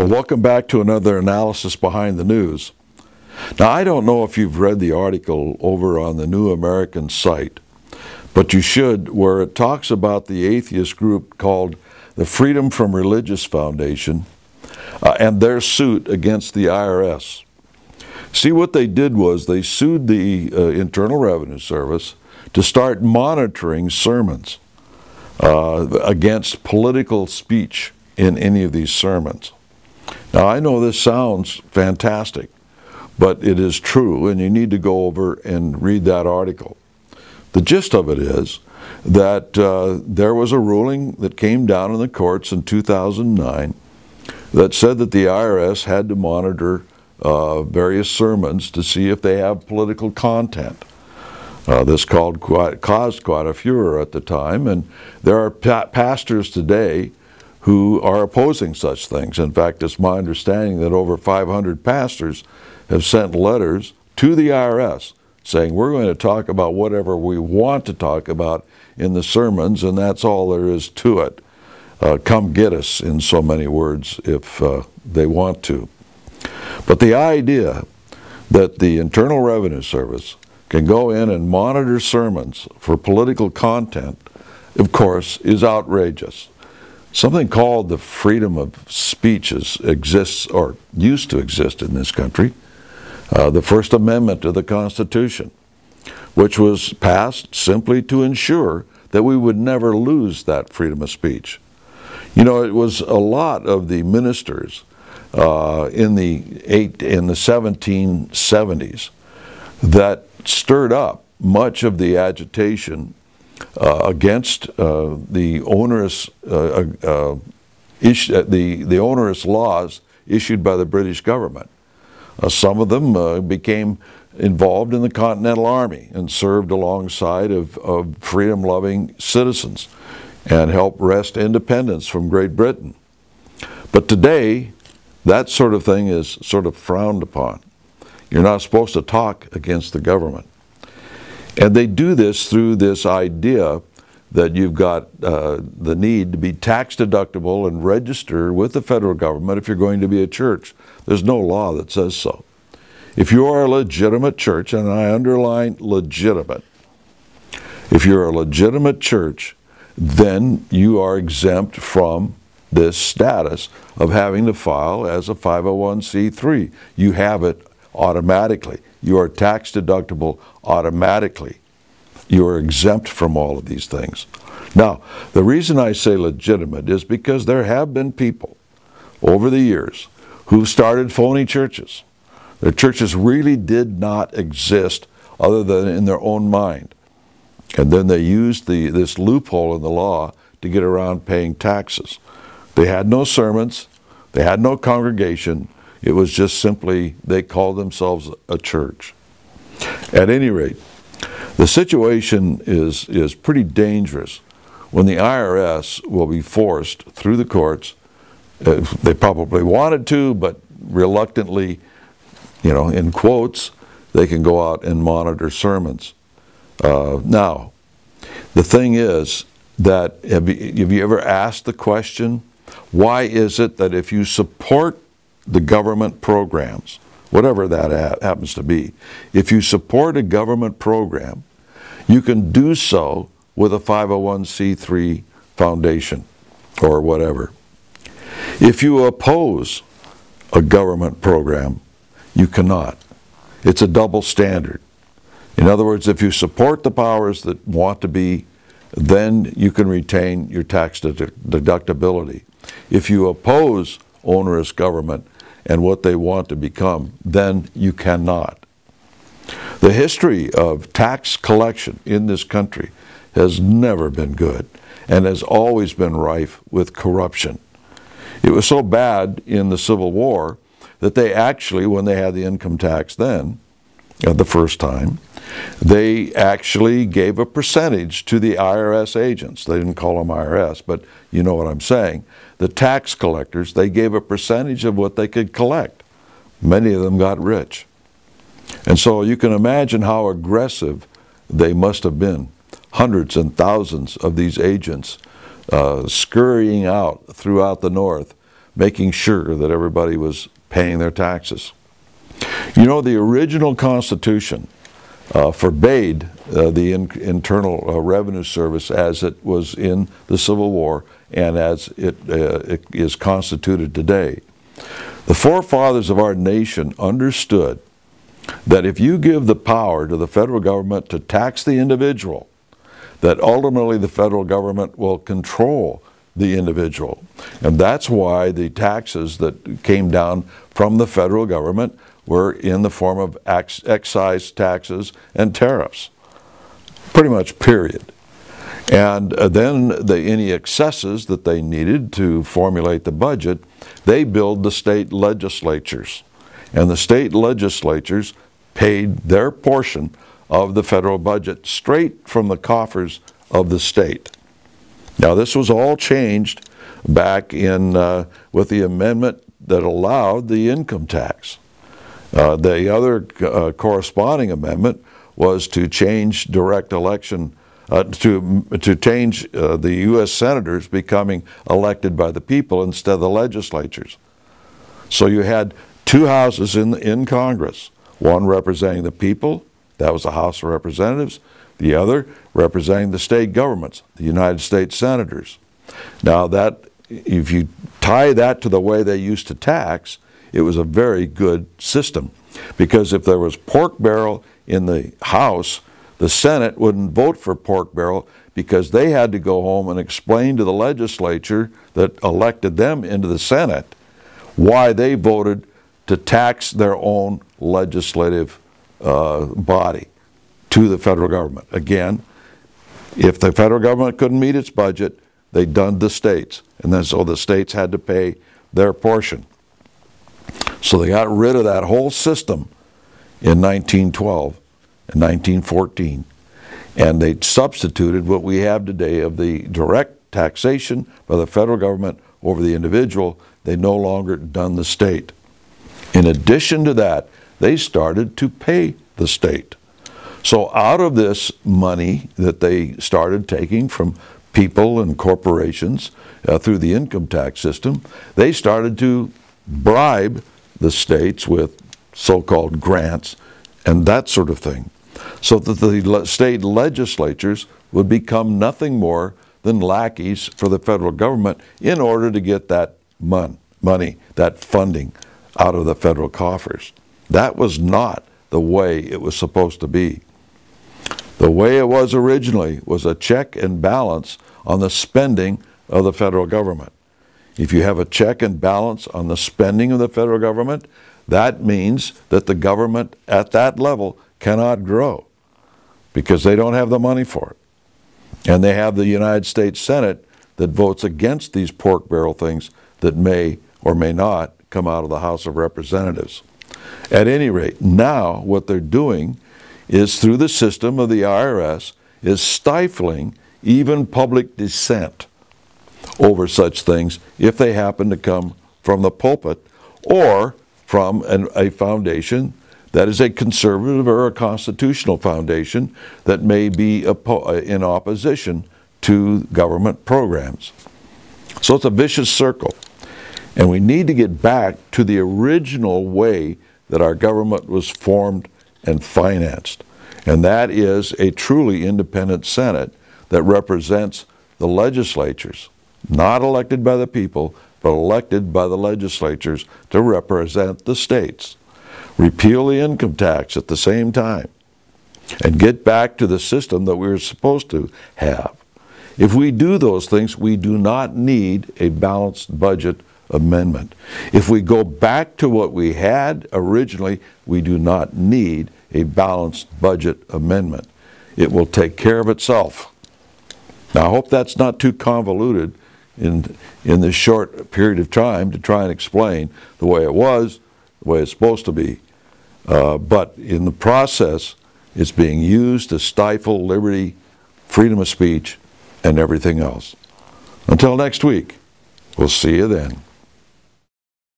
Well, welcome back to another analysis behind the news. Now, I don't know if you've read the article over on the New American site, but you should, where it talks about the atheist group called the Freedom from Religious Foundation and their suit against the IRS. See, what they did was they sued the Internal Revenue Service to start monitoring sermons against political speech in any of these sermons. Now, I know this sounds fantastic, but it is true, and you need to go over and read that article. The gist of it is that there was a ruling that came down in the courts in 2009 that said that the IRS had to monitor various sermons to see if they have political content. This caused quite a furor at the time, and there are pastors today who are opposing such things. In fact, it's my understanding that over 500 pastors have sent letters to the IRS saying, we're going to talk about whatever we want to talk about in the sermons, and that's all there is to it. Come get us, in so many words, if they want to. But the idea that the Internal Revenue Service can go in and monitor sermons for political content, of course, is outrageous. Something called the freedom of speech exists, or used to exist in this country, the First Amendment to the Constitution, which was passed simply to ensure that we would never lose that freedom of speech. You know, it was a lot of the ministers in the 1770s that stirred up much of the agitation against the onerous laws issued by the British government. Some of them became involved in the Continental Army and served alongside of freedom-loving citizens and helped wrest independence from Great Britain. But today, that sort of thing is sort of frowned upon. You're not supposed to talk against the government. And they do this through this idea that you've got the need to be tax deductible and register with the federal government if you're going to be a church. There's no law that says so. If you are a legitimate church, and I underline legitimate, if you're a legitimate church, then you are exempt from this status of having to file as a 501c3. You have it automatically. You are tax deductible automatically. You are exempt from all of these things. Now, the reason I say legitimate is because there have been people over the years who started phony churches. Their churches really did not exist other than in their own mind. And then they used this loophole in the law to get around paying taxes. They had no sermons. They had no congregation. It was just simply they called themselves a church. At any rate, the situation is pretty dangerous when the IRS will be forced through the courts. They probably wanted to, but reluctantly, you know, in quotes, they can go out and monitor sermons. Now, the thing is that have you ever asked the question, why is it that if you support the government programs, whatever that happens to be, if you support a government program, you can do so with a 501c3 foundation or whatever. If you oppose a government program, you cannot. It's a double standard. In other words, if you support the powers that want to be, then you can retain your tax deductibility. If you oppose onerous government and what they want to become, then you cannot. The history of tax collection in this country has never been good and has always been rife with corruption. It was so bad in the Civil War that they actually, when they had the income tax then, the first time, they actually gave a percentage to the IRS agents. They didn't call them IRS, but you know what I'm saying. The tax collectors, they gave a percentage of what they could collect. Many of them got rich. And so you can imagine how aggressive they must have been. Hundreds and thousands of these agents scurrying out throughout the North, making sure that everybody was paying their taxes. You know, the original Constitution forbade the Internal Revenue Service as it was in the Civil War and as it is constituted today. The forefathers of our nation understood that if you give the power to the federal government to tax the individual, that ultimately the federal government will control the individual. And that's why the taxes that came down from the federal government were in the form of excise taxes and tariffs, pretty much, period. And then any excesses that they needed to formulate the budget, they billed the state legislatures. And the state legislatures paid their portion of the federal budget straight from the coffers of the state. Now, this was all changed back in with the amendment that allowed the income tax. The other corresponding amendment was to change direct election, to change the U.S. senators becoming elected by the people instead of the legislatures. So you had two houses in Congress, one representing the people, that was the House of Representatives, the other representing the state governments, the United States senators. Now that, if you tie that to the way they used to tax, it was a very good system, because if there was pork barrel in the House, the Senate wouldn't vote for pork barrel because they had to go home and explain to the legislature that elected them into the Senate why they voted to tax their own legislative body to the federal government. Again, if the federal government couldn't meet its budget, they dunned the states, and then so the states had to pay their portion. So they got rid of that whole system in 1912 and 1914, and they substituted what we have today of the direct taxation by the federal government over the individual. They no longer done the state. In addition to that, they started to pay the state. So out of this money that they started taking from people and corporations through the income tax system, they started to bribe the states with so-called grants and that sort of thing, so that the state legislatures would become nothing more than lackeys for the federal government in order to get that money, that funding, out of the federal coffers. That was not the way it was supposed to be. The way it was originally was a check and balance on the spending of the federal government. If you have a check and balance on the spending of the federal government, that means that the government at that level cannot grow because they don't have the money for it. And they have the United States Senate that votes against these pork barrel things that may or may not come out of the House of Representatives. At any rate, now what they're doing is, through the system of the IRS, is stifling even public dissent over such things if they happen to come from the pulpit or from a foundation that is a conservative or a constitutional foundation that may be in opposition to government programs. So it's a vicious circle. And we need to get back to the original way that our government was formed and financed. And that is a truly independent Senate that represents the legislatures, not elected by the people, but elected by the legislatures to represent the states. Repeal the income tax at the same time and get back to the system that we were supposed to have. If we do those things, we do not need a balanced budget amendment. If we go back to what we had originally, we do not need a balanced budget amendment. It will take care of itself. Now, I hope that's not too convoluted in this short period of time to try and explain the way it was, the way it's supposed to be. But in the process, it's being used to stifle liberty, freedom of speech, and everything else. Until next week, we'll see you then.